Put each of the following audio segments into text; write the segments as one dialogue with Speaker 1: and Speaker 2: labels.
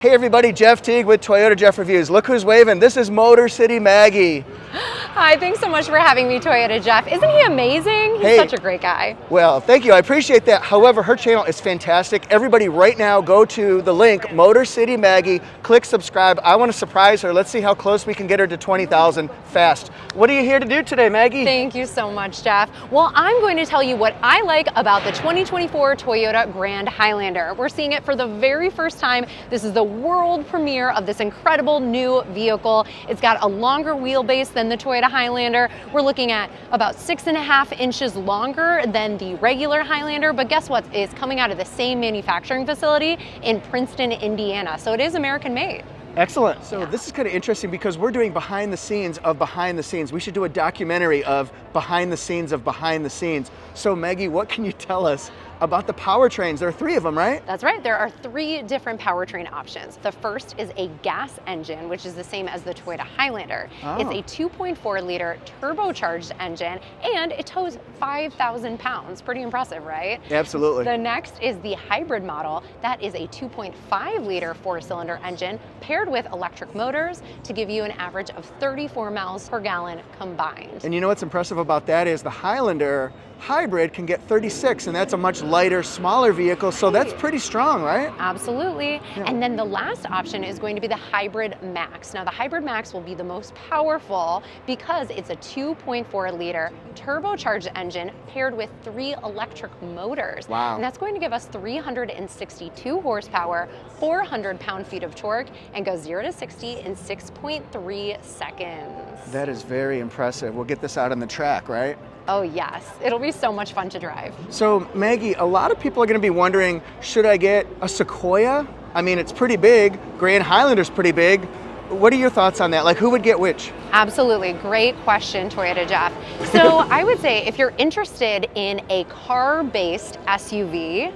Speaker 1: Hey everybody, Jeff Teague with Toyota Jeff Reviews. Look who's waving. This is Motor City Maggie.
Speaker 2: Hi, thanks so much for having me, Toyota Jeff. Isn't he amazing? He's such a great guy.
Speaker 1: Well, thank you. I appreciate that. However, her channel is fantastic. Everybody right now go to the link, Motor City Maggie, click subscribe. I want to surprise her. Let's see how close we can get her to 20,000 fast. What are you here to do today, Maggie?
Speaker 2: Thank you so much, Jeff. Well, I'm going to tell you what I like about the 2024 Toyota Grand Highlander. We're seeing it for the very first time. This is the world premiere of this incredible new vehicle. It's got a longer wheelbase than the Toyota Highlander. We're looking at about 6.5 inches longer than the regular Highlander, but guess what? It's coming out of the same manufacturing facility in Princeton, Indiana. So it is American made.
Speaker 1: Excellent. So this is kind of interesting because we're doing behind the scenes of behind the scenes. We should do a documentary of behind the scenes of behind the scenes. So Maggie, what can you tell us about the powertrains? There are 3 of them, right?
Speaker 2: That's right. There are 3 different powertrain options. The first is a gas engine, which is the same as the Toyota Highlander. It's a 2.4 liter turbocharged engine, and it tows 5,000 pounds. Pretty impressive, right?
Speaker 1: Absolutely.
Speaker 2: The next is the hybrid model. That is a 2.5 liter 4-cylinder engine paired with electric motors to give you an average of 34 miles per gallon combined.
Speaker 1: And you know what's impressive about that is the Highlander hybrid can get 36, and that's a much lighter, smaller vehicle, so that's pretty strong, right?
Speaker 2: Absolutely. Yeah. And then the last option is going to be the Hybrid Max. Now the Hybrid Max will be the most powerful because it's a 2.4 liter turbocharged engine paired with 3 electric motors.
Speaker 1: Wow.
Speaker 2: And that's going to give us 362 horsepower, 400 pound-feet of torque, and go 0 to 60 in 6.3 seconds.
Speaker 1: That is very impressive. We'll get this out on the track, right?
Speaker 2: Oh yes, it'll be so much fun to drive.
Speaker 1: So Maggie, a lot of people are going to be wondering, should I get a Sequoia? I mean, it's pretty big. Grand Highlander's pretty big. What are your thoughts on that? Like, who would get which?
Speaker 2: Absolutely. Great question, Toyota Jeff. So I would say if you're interested in a car-based SUV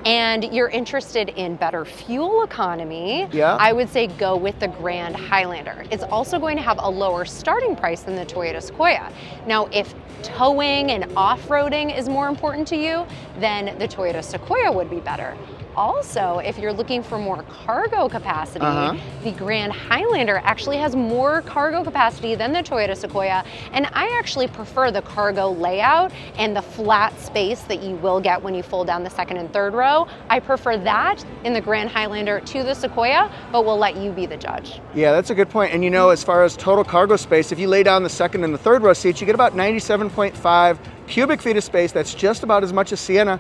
Speaker 2: and you're interested in better fuel economy, I would say go with the Grand Highlander. It's also going to have a lower starting price than the Toyota Sequoia. Now, if towing and off-roading is more important to you, then the Toyota Sequoia would be better. Also, if you're looking for more cargo capacity, the Grand Highlander actually has more cargo capacity than the Toyota Sequoia, and I actually prefer the cargo layout and the flat space that you will get when you fold down the second and third row. I prefer that in the Grand Highlander to the Sequoia, but we'll let you be the judge. Yeah,
Speaker 1: that's a good point. And you know, as far as total cargo space, if you lay down the second and the third row seats, you get about 97.5 cubic feet of space. That's just about as much as Sienna.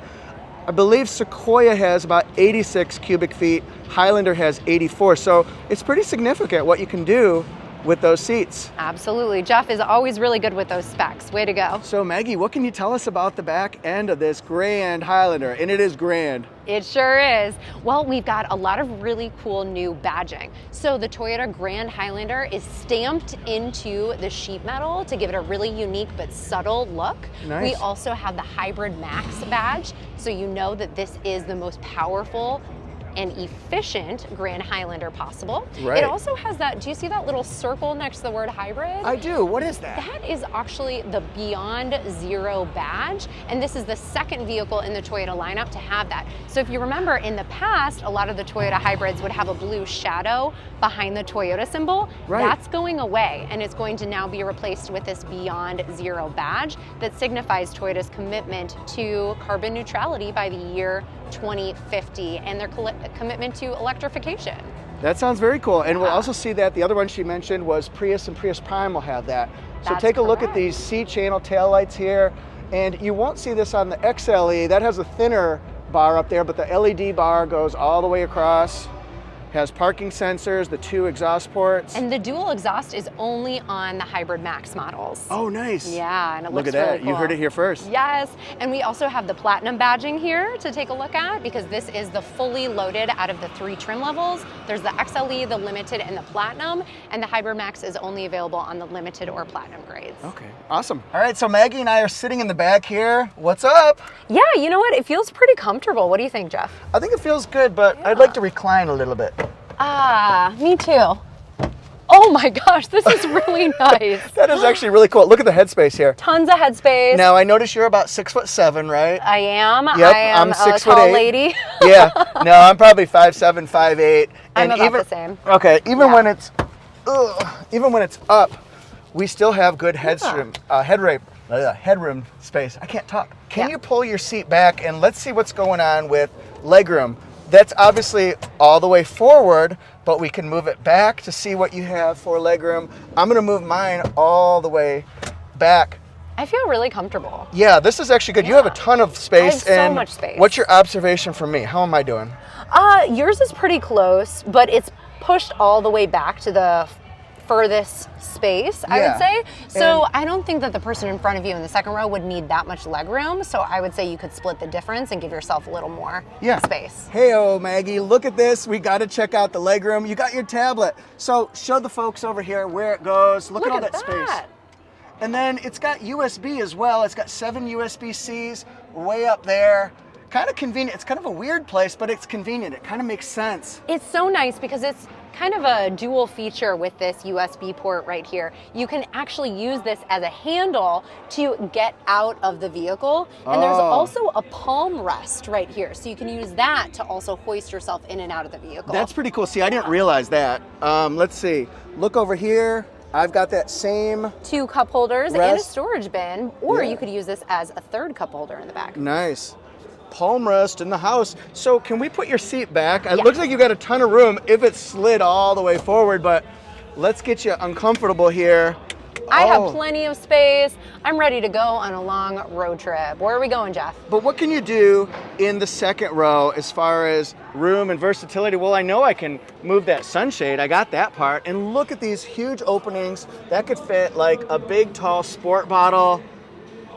Speaker 1: I believe Sequoia has about 86 cubic feet, Highlander has 84, so it's pretty significant what you can do with those seats.
Speaker 2: Absolutely. Jeff is always really good with those specs. Way to go.
Speaker 1: So Maggie, what can you tell us about the back end of this Grand Highlander? And it is grand.
Speaker 2: It sure is. Well, we've got a lot of really cool new badging. So the Toyota Grand Highlander is stamped into the sheet metal to give it a really unique but subtle look.
Speaker 1: Nice.
Speaker 2: We also have the Hybrid Max badge, so you know that this is the most powerful and efficient Grand Highlander possible.
Speaker 1: Right.
Speaker 2: It also has that, do you see that little circle next to the word hybrid?
Speaker 1: I do. What is that?
Speaker 2: That is actually the Beyond Zero badge, and this is the second vehicle in the Toyota lineup to have that. So if you remember, in the past, a lot of the Toyota hybrids would have a blue shadow behind the Toyota symbol.
Speaker 1: Right.
Speaker 2: That's going away, and it's going to now be replaced with this Beyond Zero badge that signifies Toyota's commitment to carbon neutrality by the year 2050 and their commitment to electrification.
Speaker 1: That sounds very cool. And we'll also see that the other one she mentioned was Prius, and Prius Prime will have that. So take a look at these C-channel taillights here, and you won't see this on the XLE. That has a thinner bar up there, but the LED bar goes all the way across. Has parking sensors, the 2 exhaust ports.
Speaker 2: And the dual exhaust is only on the Hybrid Max models.
Speaker 1: Oh, nice.
Speaker 2: Yeah, and it
Speaker 1: look
Speaker 2: looks
Speaker 1: at that.
Speaker 2: really cool.
Speaker 1: You heard it here first.
Speaker 2: Yes, and we also have the Platinum badging here to take a look at because this is the fully loaded out of the 3 trim levels. There's the XLE, the Limited, and the Platinum, and the Hybrid Max is only available on the Limited or Platinum grades.
Speaker 1: Okay, awesome. All right, so Maggie and I are sitting in the back here. What's up?
Speaker 2: Yeah, you know what? It feels pretty comfortable. What do you think, Jeff?
Speaker 1: I think it feels good, but I'd like to recline a little bit.
Speaker 2: Ah, me too. Oh my gosh, this is really nice.
Speaker 1: That is actually really cool. Look at the headspace here.
Speaker 2: Tons of headspace.
Speaker 1: Now I notice you're about 6'7", right?
Speaker 2: I am.
Speaker 1: Yep,
Speaker 2: I am
Speaker 1: I'm
Speaker 2: a
Speaker 1: 6'8".
Speaker 2: tall lady.
Speaker 1: Yeah. No, I'm probably 5'7", 5'8".
Speaker 2: I'm
Speaker 1: And
Speaker 2: about the same.
Speaker 1: Okay, even
Speaker 2: Yeah.
Speaker 1: when it's up, we still have good headroom space. I can't talk. Can
Speaker 2: Yeah.
Speaker 1: you pull your seat back and let's see what's going on with legroom? That's obviously all the way forward, but we can move it back to see what you have for legroom. I'm gonna move mine all the way back.
Speaker 2: I feel really comfortable.
Speaker 1: Yeah, this is actually good. You have a ton of space.
Speaker 2: I have so
Speaker 1: and
Speaker 2: much space.
Speaker 1: What's your observation from me? How am I doing?
Speaker 2: Yours is pretty close, but it's pushed all the way back to the furthest space, I would say. So I don't think that the person in front of you in the second row would need that much leg room. So I would say you could split the difference and give yourself a little more space.
Speaker 1: Hey, Maggie, look at this. We got to check out the leg room. You got your tablet. So show the folks over here where it goes. Look at all that space. And then it's got USB as well. It's got 7 USB-Cs way up there. Kind of convenient. It's kind of a weird place, but it's convenient. It kind of makes sense.
Speaker 2: It's so nice because it's kind of a dual feature with this USB port right here. You can actually use this as a handle to get out of the vehicle. And there's also a palm rest right here. So you can use that to also hoist yourself in and out of the vehicle.
Speaker 1: That's pretty cool. See, I didn't realize that. Let's see. Look over here. I've got that same
Speaker 2: 2 cup holders and a storage bin, or
Speaker 1: Yeah.
Speaker 2: you could use this as a 3rd cup holder in the back.
Speaker 1: Nice. Palm rest in the house. So can we put your seat back? It looks like you got a ton of room if it's slid all the way forward, but let's get you uncomfortable here.
Speaker 2: I have plenty of space. I'm ready to go on a long road trip. Where are we going, Jeff?
Speaker 1: But what can you do in the second row as far as room and versatility? Well, I know I can move that sunshade. I got that part. And look at these huge openings. That could fit like a big, tall sport bottle.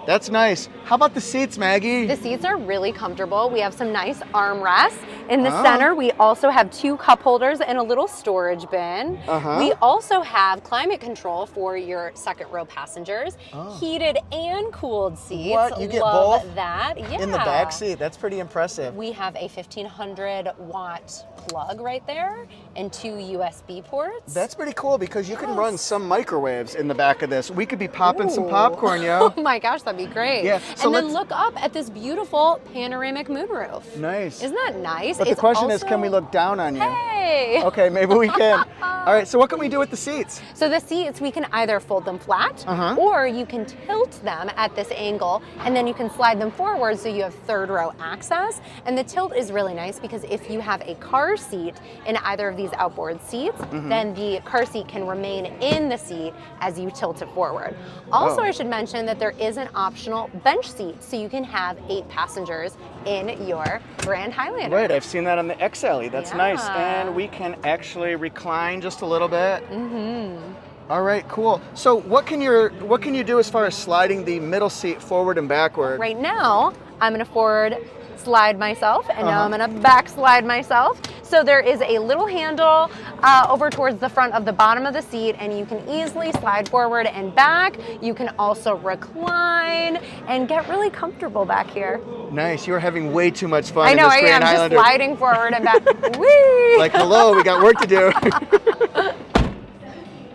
Speaker 1: That's nice. How about the seats, Maggie?
Speaker 2: The seats are really comfortable. We have some nice armrests. In the center, we also have 2 cup holders and a little storage bin. We also have climate control for your second row passengers. Heated and cooled seats.
Speaker 1: What? You get
Speaker 2: Love
Speaker 1: both
Speaker 2: that. Yeah.
Speaker 1: in the back seat? That's pretty impressive.
Speaker 2: We have a 1500 watt plug right there and 2 USB ports.
Speaker 1: That's pretty cool because you can run some microwaves in the back of this. We could be popping some popcorn, yo.
Speaker 2: Oh my gosh, that'd be great.
Speaker 1: Yeah. So
Speaker 2: and then look up at this beautiful panoramic moonroof.
Speaker 1: Nice.
Speaker 2: Isn't that nice?
Speaker 1: But the question is, can we look down on you?
Speaker 2: Hey.
Speaker 1: Okay, maybe we can. All right, so what can we do with the seats?
Speaker 2: So the seats, we can either fold them flat or you can tilt them at this angle and then you can slide them forward so you have 3rd row access. And the tilt is really nice because if you have a car seat in either of these outboard seats, then the car seat can remain in the seat as you tilt it forward. Also, I should mention that there is an optional bench seat so you can have 8 passengers in your Grand Highlander.
Speaker 1: Right, I've seen that on the XLE. That's nice. And we can actually recline just a little bit. All right, cool. So what can you do as far as sliding the middle seat forward and backward?
Speaker 2: Right now, I'm gonna forward slide myself and now I'm gonna back slide myself. So there is a little handle over towards the front of the bottom of the seat and you can easily slide forward and back. You can also recline and get really comfortable back here.
Speaker 1: Nice, you're having way too much fun
Speaker 2: I know,
Speaker 1: in this Grand
Speaker 2: I am,
Speaker 1: Highlander.
Speaker 2: just sliding forward and back. Whee!
Speaker 1: Like, hello, we got work to do.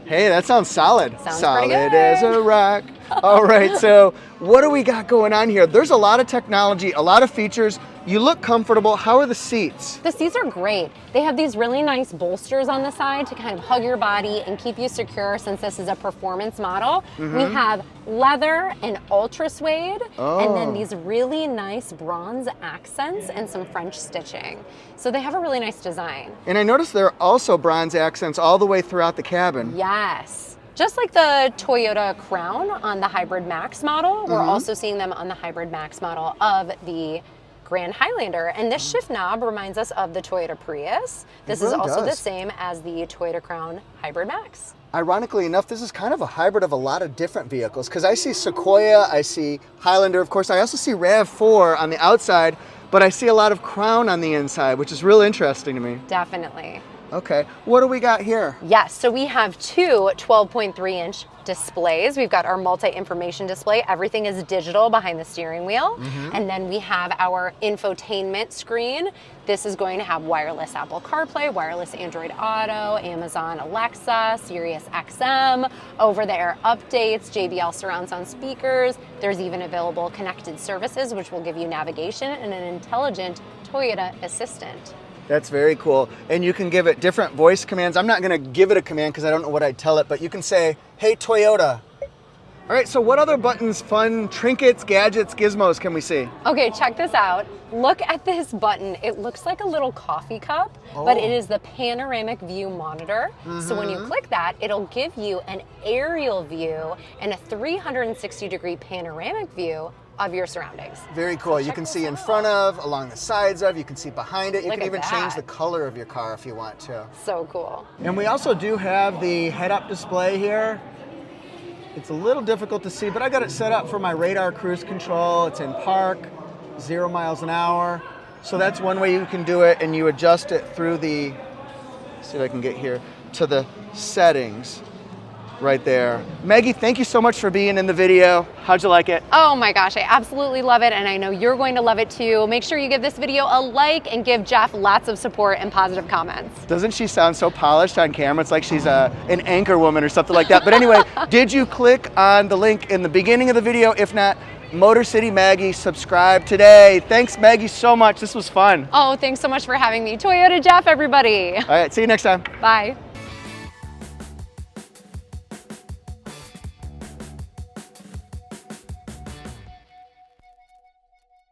Speaker 1: Hey, that sounds solid.
Speaker 2: Sounds
Speaker 1: solid
Speaker 2: pretty good.
Speaker 1: as a rock. All right, so what do we got going on here? There's a lot of technology, a lot of features. You look comfortable. How are the seats?
Speaker 2: The seats are great. They have these really nice bolsters on the side to kind of hug your body and keep you secure since this is a performance model. We have leather and ultra suede, and then these really nice bronze accents and some French stitching. So they have a really nice design.
Speaker 1: And I noticed there are also bronze accents all the way throughout the cabin.
Speaker 2: Yes. Just like the Toyota Crown on the Hybrid Max model, we're also seeing them on the Hybrid Max model of the Grand Highlander. And this shift knob reminds us of the Toyota Prius. This is also the same as the Toyota Crown Hybrid Max.
Speaker 1: Ironically enough, this is kind of a hybrid of a lot of different vehicles because I see Sequoia, I see Highlander, of course. I also see RAV4 on the outside, but I see a lot of Crown on the inside, which is real interesting to me.
Speaker 2: Definitely.
Speaker 1: Okay, what do we got here?
Speaker 2: Yes, so we have two 12.3-inch displays. We've got our multi-information display. Everything is digital behind the steering wheel. And then we have our infotainment screen. This is going to have wireless Apple CarPlay, wireless Android Auto, Amazon Alexa, Sirius XM, over-the-air updates, JBL surround sound speakers. There's even available connected services, which will give you navigation and an intelligent Toyota assistant.
Speaker 1: That's very cool. And you can give it different voice commands. I'm not gonna give it a command because I don't know what I'd tell it, but you can say, hey Toyota. All right, so what other buttons, fun trinkets, gadgets, gizmos can we see?
Speaker 2: Okay, check this out. Look at this button. It looks like a little coffee cup, but it is the panoramic view monitor. So when you click that, it'll give you an aerial view and a 360-degree panoramic view of your surroundings.
Speaker 1: Very cool. You can see in front of, along the sides of, you can see behind it. You can even change the color of your car if you want to.
Speaker 2: So cool.
Speaker 1: And we also do have the head-up display here. It's a little difficult to see, but I got it set up for my radar cruise control. It's in park, 0 miles an hour. So that's one way you can do it, and you adjust it through the, see if I can get here, to the settings. Right there. Maggie, thank you so much for being in the video. How'd you like it?
Speaker 2: Oh my gosh, I absolutely love it, and I know you're going to love it too. Make sure you give this video a like and give Jeff lots of support and positive comments.
Speaker 1: Doesn't she sound so polished on camera? It's like she's an anchor woman or something like that. But anyway, did you click on the link in the beginning of the video? If not, Motor City Maggie, subscribe today. Thanks, Maggie, so much. This was fun.
Speaker 2: Oh, thanks so much for having me. Toyota Jeff, everybody.
Speaker 1: All right, see you next time.
Speaker 2: Bye.